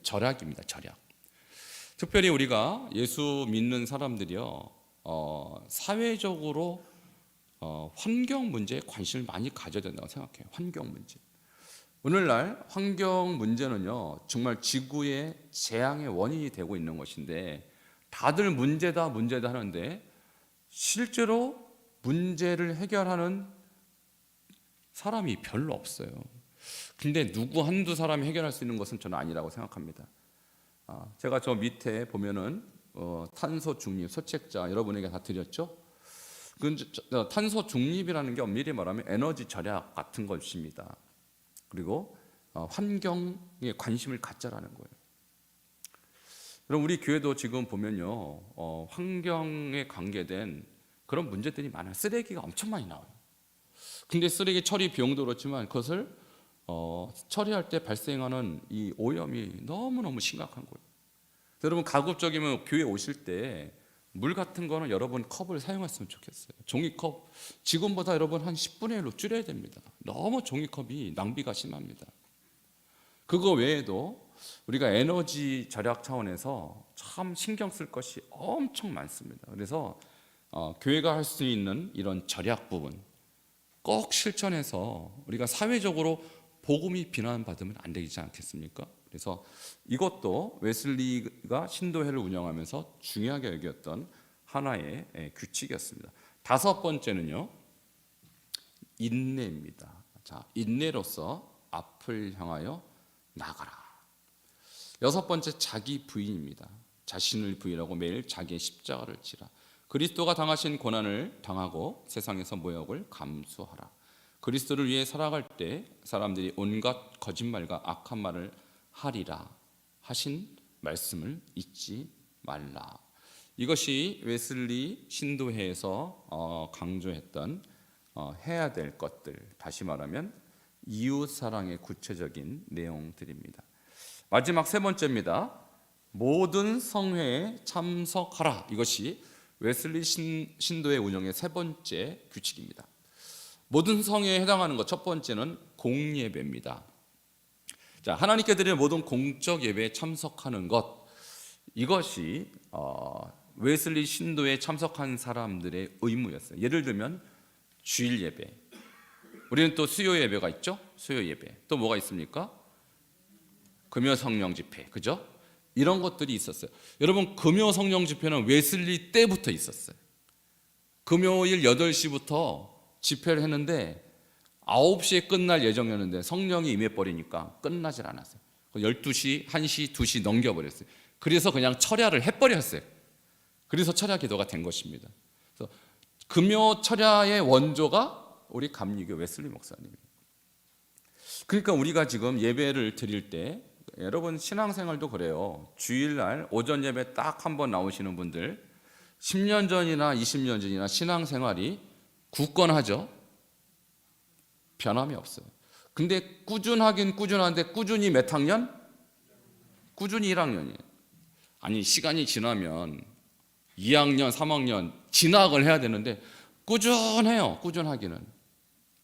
절약입니다, 절약. 특별히 우리가 예수 믿는 사람들이요, 사회적으로 환경 문제에 관심을 많이 가져야 된다고 생각해요. 환경 문제. 오늘날 환경 문제는요, 정말 지구의 재앙의 원인이 되고 있는 것인데, 다들 문제다 하는데 실제로 문제를 해결하는 사람이 별로 없어요. 근데 누구 한두 사람이 해결할 수 있는 것은 저는 아니라고 생각합니다. 제가 저 밑에 보면은 탄소 중립 소책자 여러분에게 다 드렸죠? 탄소 중립이라는 게 엄밀히 말하면 에너지 절약 같은 것입니다. 그리고 환경에 관심을 갖자라는 거예요. 여러분, 우리 교회도 지금 보면요, 환경에 관계된 그런 문제들이 많아요. 쓰레기가 엄청 많이 나와요. 근데 쓰레기 처리 비용도 그렇지만 그것을 처리할 때 발생하는 이 오염이 너무너무 심각한 거예요. 여러분, 가급적이면 교회 오실 때 물 같은 거는 여러분 컵을 사용했으면 좋겠어요. 종이컵 지금보다 여러분 한 10분의 1로 줄여야 됩니다. 너무 종이컵이 낭비가 심합니다. 그거 외에도 우리가 에너지 절약 차원에서 참 신경 쓸 것이 엄청 많습니다. 그래서 교회가 할 수 있는 이런 절약 부분 꼭 실천해서 우리가 사회적으로 복음이 비난받으면 안 되지 않겠습니까? 그래서 이것도 웨슬리가 신도회를 운영하면서 중요하게 여겼던 하나의 규칙이었습니다. 다섯 번째는요, 인내입니다. 자, 인내로서 앞을 향하여 나가라. 여섯 번째, 자기 부인입니다. 자신을 부인하고 매일 자기의 십자가를 지라. 그리스도가 당하신 고난을 당하고 세상에서 모욕을 감수하라. 그리스도를 위해 살아갈 때 사람들이 온갖 거짓말과 악한 말을 하리라 하신 말씀을 잊지 말라. 이것이 웨슬리 신도회에서 강조했던 해야 될 것들, 다시 말하면 이웃 사랑의 구체적인 내용들입니다. 마지막 세 번째입니다. 모든 성회에 참석하라. 이것이 웨슬리 신도회 운영의 세 번째 규칙입니다. 모든 성회에 해당하는 것, 첫 번째는 공예배입니다. 자, 하나님께 드리는 모든 공적 예배에 참석하는 것, 이것이 웨슬리 신도에 참석한 사람들의 의무였어요. 예를 들면 주일 예배, 우리는 또 수요 예배가 있죠. 수요 예배 또 뭐가 있습니까? 금요 성령 집회, 그죠? 이런 것들이 있었어요. 여러분, 금요 성령 집회는 웨슬리 때부터 있었어요. 금요일 8시부터 집회를 했는데 9시에 끝날 예정이었는데 성령이 임해버리니까 끝나질 않았어요. 12시, 1시, 2시 넘겨버렸어요. 그래서 그냥 철야를 해버렸어요. 그래서 철야 기도가 된 것입니다. 그래서 금요 철야의 원조가 우리 감리교 웨슬리 목사님이에요. 그러니까 우리가 지금 예배를 드릴 때, 여러분 신앙생활도 그래요. 주일날 오전 예배 딱 한 번 나오시는 분들 10년 전이나 20년 전이나 신앙생활이 굳건하죠. 변함이 없어요. 근데 꾸준하긴 꾸준한데 꾸준히 몇 학년? 꾸준히 1학년이에요. 아니 시간이 지나면 2학년, 3학년 진학을 해야 되는데 꾸준해요. 꾸준하기는.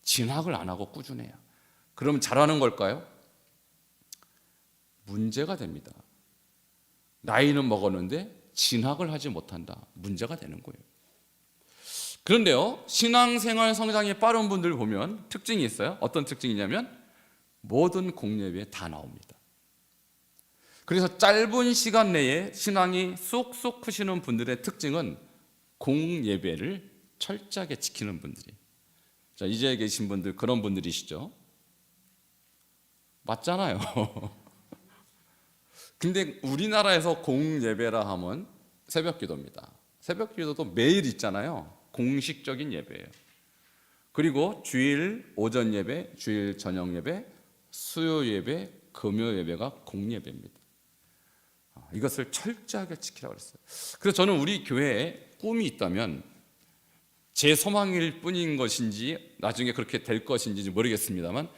진학을 안 하고 꾸준해요. 그러면 잘하는 걸까요? 문제가 됩니다. 나이는 먹었는데 진학을 하지 못한다. 문제가 되는 거예요. 그런데요, 신앙생활 성장이 빠른 분들 보면 특징이 있어요. 어떤 특징이냐면 모든 공예배에 다 나옵니다. 그래서 짧은 시간 내에 신앙이 쏙쏙 크시는 분들의 특징은 공예배를 철저하게 지키는 분들이. 자, 이 자리에 계신 분들 그런 분들이시죠? 맞잖아요. 근데 우리나라에서 공예배라 하면 새벽기도입니다. 새벽기도도 매일 있잖아요. 공식적인 예배예요. 그리고 주일 오전 예배, 주일 저녁 예배, 수요 예배, 금요 예배가 공예배입니다. 이것을 철저하게 지키라고 했어요. 그래서 저는 우리 교회에 꿈이 있다면 제 소망일 뿐인 것인지 나중에 그렇게 될 것인지 모르겠습니다만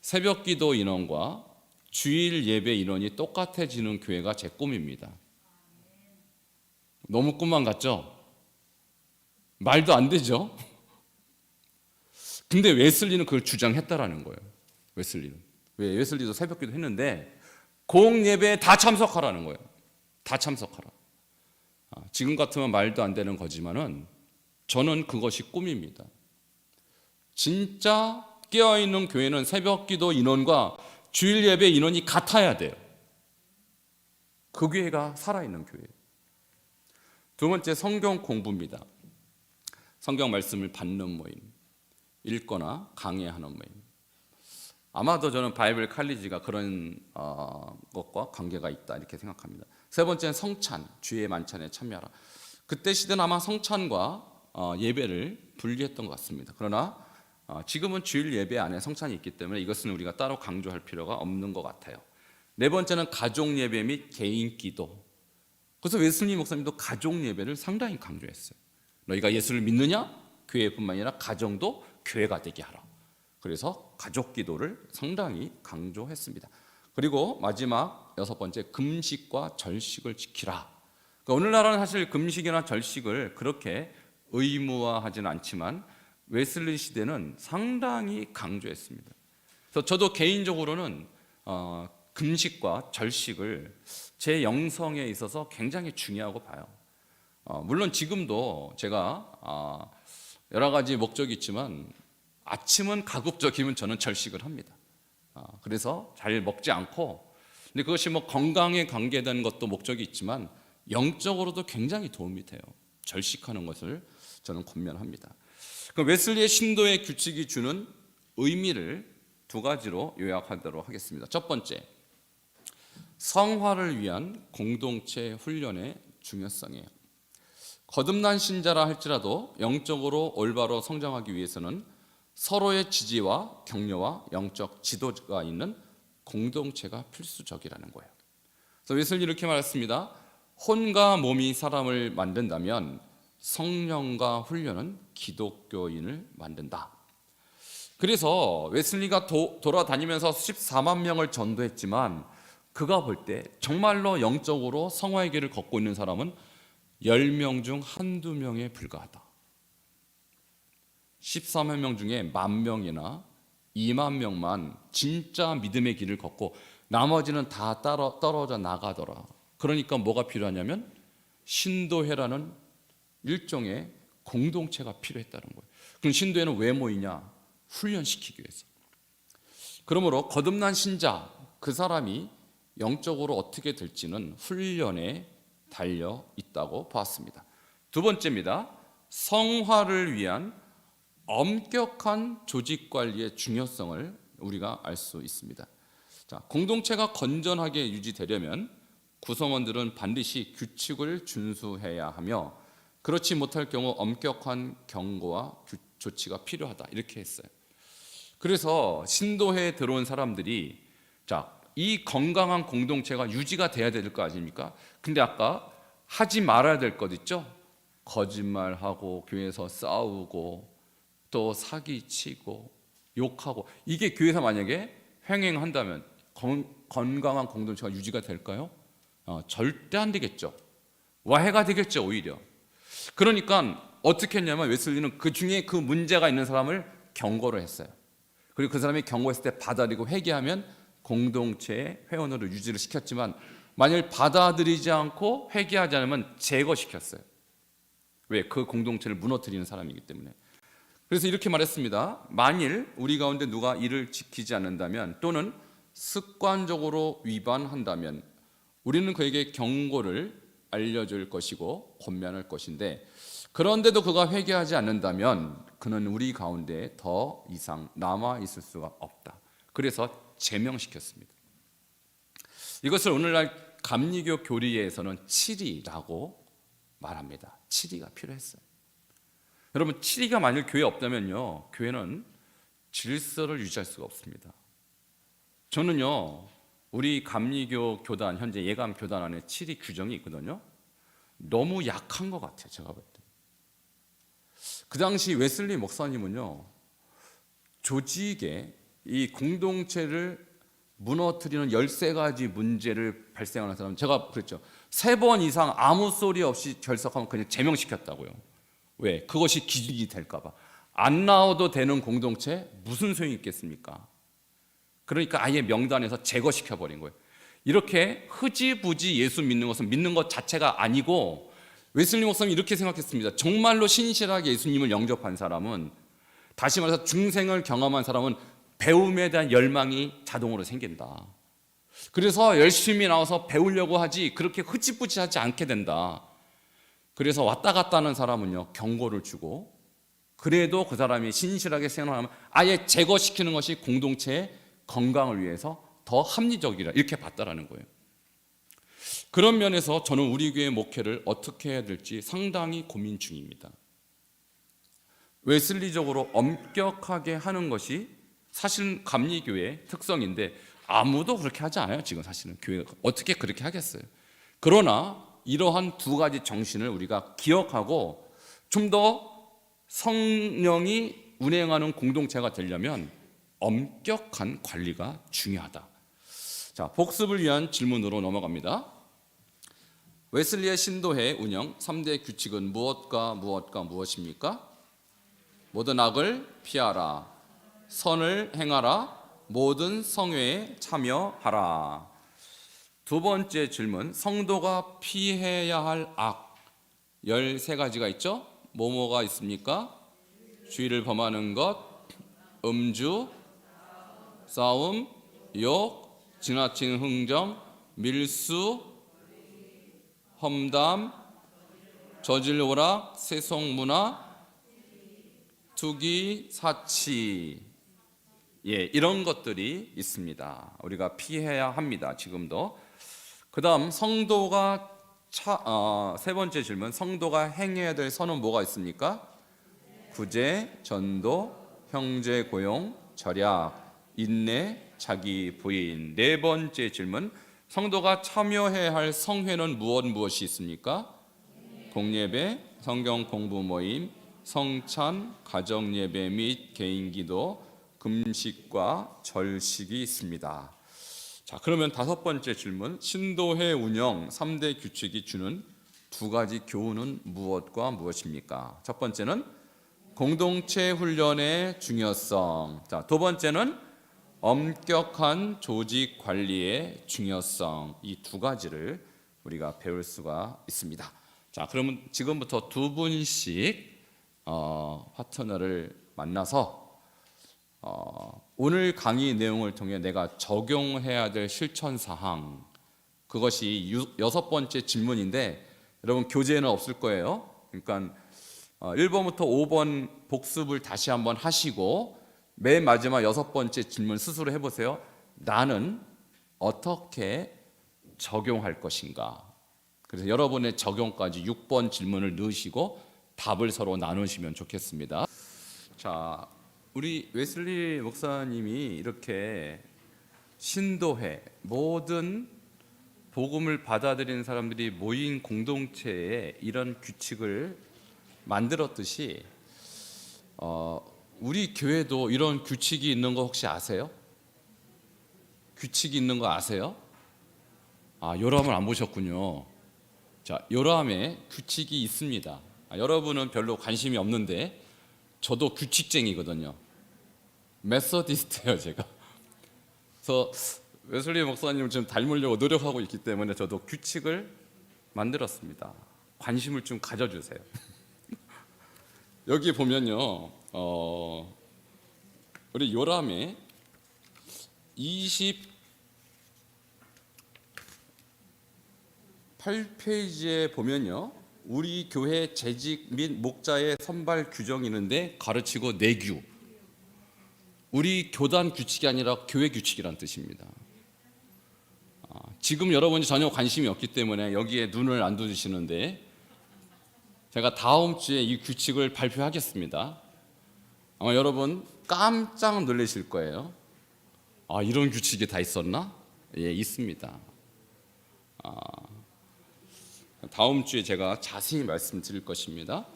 새벽기도 인원과 주일 예배 인원이 똑같아지는 교회가 제 꿈입니다. 너무 꿈만 같죠? 말도 안 되죠? 근데 웨슬리는 그걸 주장했다라는 거예요. 웨슬리는. 왜? 웨슬리도 새벽기도 했는데 공예배에 다 참석하라는 거예요. 다 참석하라. 지금 같으면 말도 안 되는 거지만은 저는 그것이 꿈입니다. 진짜 깨어있는 교회는 새벽기도 인원과 주일 예배 인원이 같아야 돼요. 그 교회가 살아있는 교회예요. 두 번째, 성경 공부입니다. 성경 말씀을 받는 모임, 읽거나 강해하는 모임. 아마도 저는 바이블 칼리지가 그런 것과 관계가 있다 이렇게 생각합니다. 세 번째는 성찬, 주의 만찬에 참여하라. 그때 시대는 아마 성찬과 예배를 분리했던 것 같습니다. 그러나 지금은 주일 예배 안에 성찬이 있기 때문에 이것은 우리가 따로 강조할 필요가 없는 것 같아요. 네 번째는 가족 예배 및 개인 기도. 그래서 웨슬리 목사님도 가족 예배를 상당히 강조했어요. 너희가 예수를 믿느냐? 교회뿐만 아니라 가정도 교회가 되게 하라. 그래서 가족 기도를 상당히 강조했습니다. 그리고 마지막 여섯 번째, 금식과 절식을 지키라. 그러니까 오늘날은 사실 금식이나 절식을 그렇게 의무화하지는 않지만 웨슬리 시대는 상당히 강조했습니다. 그래서 저도 개인적으로는 금식과 절식을 제 영성에 있어서 굉장히 중요하고 봐요. 물론 지금도 제가 여러 가지 목적이 있지만 아침은 가급적이면 저는 절식을 합니다. 그래서 잘 먹지 않고, 근데 그것이 뭐 건강에 관계된 것도 목적이 있지만 영적으로도 굉장히 도움이 돼요. 절식하는 것을 저는 권면합니다. 그 웨슬리의 신도의 규칙이 주는 의미를 두 가지로 요약하도록 하겠습니다. 첫 번째, 성화를 위한 공동체 훈련의 중요성이에요. 거듭난 신자라 할지라도 영적으로 올바로 성장하기 위해서는 서로의 지지와 격려와 영적 지도가 있는 공동체가 필수적이라는 거예요. 그래서 웨슬리 이렇게 말했습니다. 혼과 몸이 사람을 만든다면 성령과 훈련은 기독교인을 만든다. 그래서 웨슬리가 돌아다니면서 14만 명을 전도했지만 그가 볼 때 정말로 영적으로 성화의 길을 걷고 있는 사람은 10명 중 한두 명에 불과하다. 14만 명 중에 10,000명이나 2만 명만 진짜 믿음의 길을 걷고 나머지는 다 떨어져 나가더라. 그러니까 뭐가 필요하냐면 신도회라는 일종의 공동체가 필요했다는 거예요. 그럼 신도회는 왜 모이냐? 훈련시키기 위해서. 그러므로 거듭난 신자, 그 사람이 영적으로 어떻게 될지는 훈련에 달려 있다고 보았습니다. 두 번째입니다. 성화를 위한 엄격한 조직 관리의 중요성을 우리가 알 수 있습니다. 자, 공동체가 건전하게 유지되려면 구성원들은 반드시 규칙을 준수해야 하며 그렇지 못할 경우 엄격한 경고와 조치가 필요하다 이렇게 했어요. 그래서 신도회에 들어온 사람들이 이 건강한 공동체가 유지가 돼야 될 거 아닙니까? 근데 아까 하지 말아야 될 것 있죠? 거짓말하고 교회에서 싸우고 또 사기치고 욕하고 이게 교회에서 만약에 횡행한다면 건강한 공동체가 유지가 될까요? 절대 안 되겠죠. 와해가 되겠죠, 오히려. 그러니까 어떻게 했냐면 웨슬리는 그 중에 그 문제가 있는 사람을 경고를 했어요. 그리고 그 사람이 경고했을 때 받아들이고 회개하면 공동체의 회원으로 유지를 시켰지만 만일 받아들이지 않고 회개하지 않으면 제거시켰어요. 왜? 그 공동체를 무너뜨리는 사람이기 때문에. 그래서 이렇게 말했습니다. 만일 우리 가운데 누가 이를 지키지 않는다면 또는 습관적으로 위반한다면 우리는 그에게 경고를 알려줄 것이고 권면할 것인데 그런데도 그가 회개하지 않는다면 그는 우리 가운데 더 이상 남아 있을 수가 없다. 그래서 제명시켰습니다. 이것을 오늘날 감리교 교리에서는 치리라고 말합니다. 치리가 필요했어요. 여러분, 치리가 만일 교회에 없다면요, 교회는 질서를 유지할 수가 없습니다. 저는요, 우리 감리교 교단, 현재 예감 교단 안에 치리 규정이 있거든요. 너무 약한 것 같아요, 제가 볼 때. 그 당시 웨슬리 목사님은요, 조직에 이 공동체를 무너뜨리는 13가지 문제를 발생하는 사람, 제가 그랬죠. 3번 이상 아무 소리 없이 결석하면 그냥 제명시켰다고요. 왜? 그것이 기준이 될까 봐. 안 나와도 되는 공동체 무슨 소용이 있겠습니까? 그러니까 아예 명단에서 제거시켜버린 거예요. 이렇게 흐지부지 예수 믿는 것은 믿는 것 자체가 아니고 웨슬리 목사님이 이렇게 생각했습니다. 정말로 신실하게 예수님을 영접한 사람은, 다시 말해서 중생을 경험한 사람은 배움에 대한 열망이 자동으로 생긴다. 그래서 열심히 나와서 배우려고 하지 그렇게 흐지부지하지 않게 된다. 그래서 왔다 갔다 하는 사람은요, 경고를 주고 그래도 그 사람이 신실하게 생활하면 아예 제거시키는 것이 공동체의 건강을 위해서 더 합리적이라 이렇게 봤다라는 거예요. 그런 면에서 저는 우리 교회 목회를 어떻게 해야 될지 상당히 고민 중입니다. 웨슬리적으로 엄격하게 하는 것이 사실 감리교회의 특성인데 아무도 그렇게 하지 않아요. 지금 사실은 교회가 어떻게 그렇게 하겠어요. 그러나 이러한 2가지 정신을 우리가 기억하고 좀 더 성령이 운행하는 공동체가 되려면 엄격한 관리가 중요하다. 자, 복습을 위한 질문으로 넘어갑니다. 웨슬리의 신도회 운영 3대 규칙은 무엇과 무엇입니까? 모든 악을 피하라, 선을 행하라, 모든 성회에 참여하라. 두 번째 질문, 성도가 피해야 할 악 13가지가 있죠? 뭐가 있습니까? 주의를 범하는 것, 음주, 싸움, 욕, 지나친 흥정, 밀수, 험담, 저질 오락, 세속문화, 투기, 사치, 이런 것들이 있습니다. 우리가 피해야 합니다. 지금도. 그 다음 성도가 세 번째 질문, 성도가 행해야 될 선은 뭐가 있습니까? 구제, 전도, 형제 고용, 절약, 인내, 자기 부인. 네 번째 질문, 성도가 참여해야 할 성회는 무엇이 있습니까? 공예배, 성경 공부 모임, 성찬, 가정예배 및 개인기도, 금식과 절식이 있습니다. 자, 그러면 5번째 질문, 신도회 운영 3대 규칙이 주는 2가지 교훈은 무엇과 무엇입니까? 첫 번째는 공동체 훈련의 중요성. 자, 두 번째는 엄격한 조직 관리의 중요성. 이 2가지를 우리가 배울 수가 있습니다. 자, 그러면 지금부터 2분씩 파트너를 만나서 오늘 강의 내용을 통해 내가 적용해야 될 실천 사항, 그것이 6번째 질문인데 여러분 교재에는 없을 거예요. 그러니까 1번부터 5번 복습을 다시 한번 하시고 맨 마지막 6번째 질문 스스로 해보세요. 나는 어떻게 적용할 것인가? 그래서 여러분의 적용까지 6번 질문을 넣으시고 답을 서로 나누시면 좋겠습니다. 자, 우리 웨슬리 목사님이 이렇게 신도회, 모든 복음을 받아들이는 사람들이 모인 공동체에 이런 규칙을 만들었듯이 우리 교회도 이런 규칙이 있는 거 혹시 아세요? 규칙이 있는 거 아세요? 요람을 안 보셨군요. 자, 요람에 규칙이 있습니다. 여러분은 별로 관심이 없는데 저도 규칙쟁이거든요. 메소디스트예요, 제가. 그래서 웨슬리 목사님을 지금 닮으려고 노력하고 있기 때문에 저도 규칙을 만들었습니다. 관심을 좀 가져주세요. 여기 보면요, 우리 요람에 28페이지에 보면요, 우리 교회 재직 및 목자의 선발 규정이 있는데 가르치고 내규, 우리 교단 규칙이 아니라 교회 규칙이란 뜻입니다. 지금 여러분이 전혀 관심이 없기 때문에 여기에 눈을 안 두시는데 제가 다음 주에 이 규칙을 발표하겠습니다. 아마 여러분 깜짝 놀라실 거예요. 이런 규칙이 다 있었나? 예, 있습니다. 다음 주에 제가 자세히 말씀드릴 것입니다.